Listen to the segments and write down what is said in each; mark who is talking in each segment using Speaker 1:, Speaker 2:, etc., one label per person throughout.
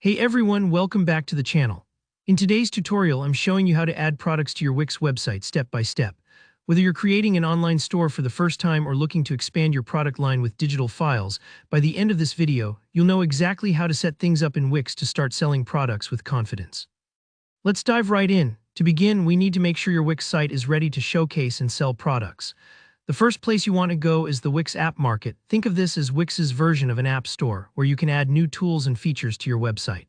Speaker 1: Hey everyone, welcome back to the channel. In today's tutorial, I'm showing you how to add products to your Wix website step by step. Whether you're creating an online store for the first time or looking to expand your product line with digital files, by the end of this video, you'll know exactly how to set things up in Wix to start selling products with confidence. Let's dive right in. To begin, we need to make sure your Wix site is ready to showcase and sell products. The first place you want to go is the Wix App Market. Think of this as Wix's version of an app store, where you can add new tools and features to your website.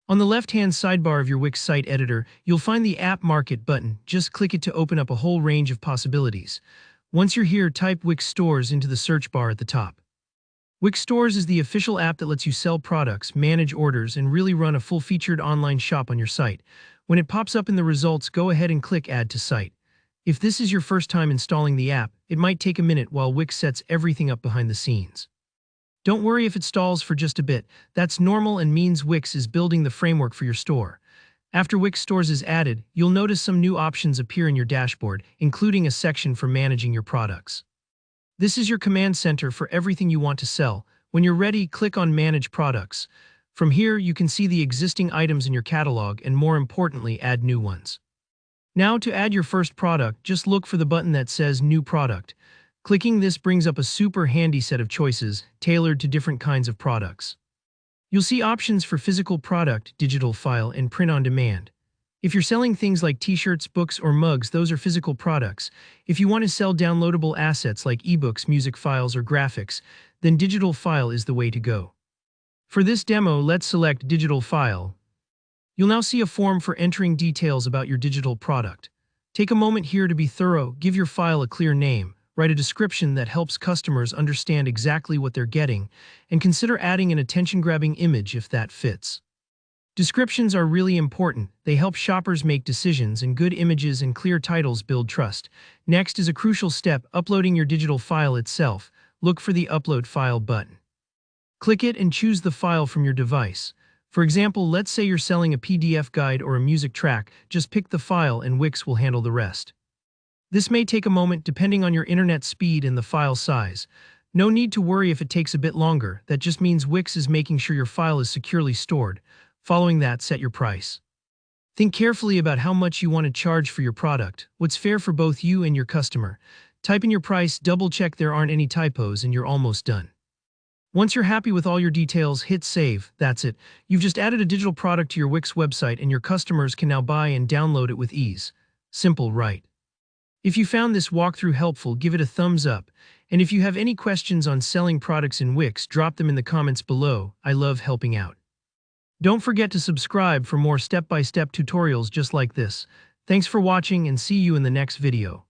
Speaker 1: On the left-hand sidebar of your Wix site editor, you'll find the App Market button. Just click it to open up a whole range of possibilities. Once you're here, type Wix Stores into the search bar at the top. Wix Stores is the official app that lets you sell products, manage orders, and really run a full-featured online shop on your site. When it pops up in the results, go ahead and click Add to Site. If this is your first time installing the app, it might take a minute while Wix sets everything up behind the scenes. Don't worry if it stalls for just a bit. That's normal and means Wix is building the framework for your store. After Wix Stores is added, you'll notice some new options appear in your dashboard, including a section for managing your products. This is your command center for everything you want to sell. When you're ready, click on Manage Products. From here, you can see the existing items in your catalog and, more importantly, add new ones. Now, to add your first product, just look for the button that says New Product. Clicking this brings up a super handy set of choices, tailored to different kinds of products. You'll see options for physical product, digital file, and print on demand. If you're selling things like t-shirts, books, or mugs, those are physical products. If you want to sell downloadable assets like ebooks, music files, or graphics, then digital file is the way to go. For this demo, let's select Digital File. You'll now see a form for entering details about your digital product. Take a moment here to be thorough, give your file a clear name, write a description that helps customers understand exactly what they're getting, and consider adding an attention-grabbing image if that fits. Descriptions are really important. They help shoppers make decisions, and good images and clear titles build trust. Next is a crucial step, uploading your digital file itself. Look for the Upload File button. Click it and choose the file from your device. For example, let's say you're selling a PDF guide or a music track. Just pick the file and Wix will handle the rest. This may take a moment depending on your internet speed and the file size. No need to worry if it takes a bit longer. That just means Wix is making sure your file is securely stored. Following that, set your price. Think carefully about how much you want to charge for your product, what's fair for both you and your customer. Type in your price, double-check there aren't any typos, and you're almost done. Once you're happy with all your details, hit Save. That's it. You've just added a digital product to your Wix website, and your customers can now buy and download it with ease. Simple, right? If you found this walkthrough helpful, give it a thumbs up. And if you have any questions on selling products in Wix, drop them in the comments below. I love helping out. Don't forget to subscribe for more step-by-step tutorials just like this. Thanks for watching and see you in the next video.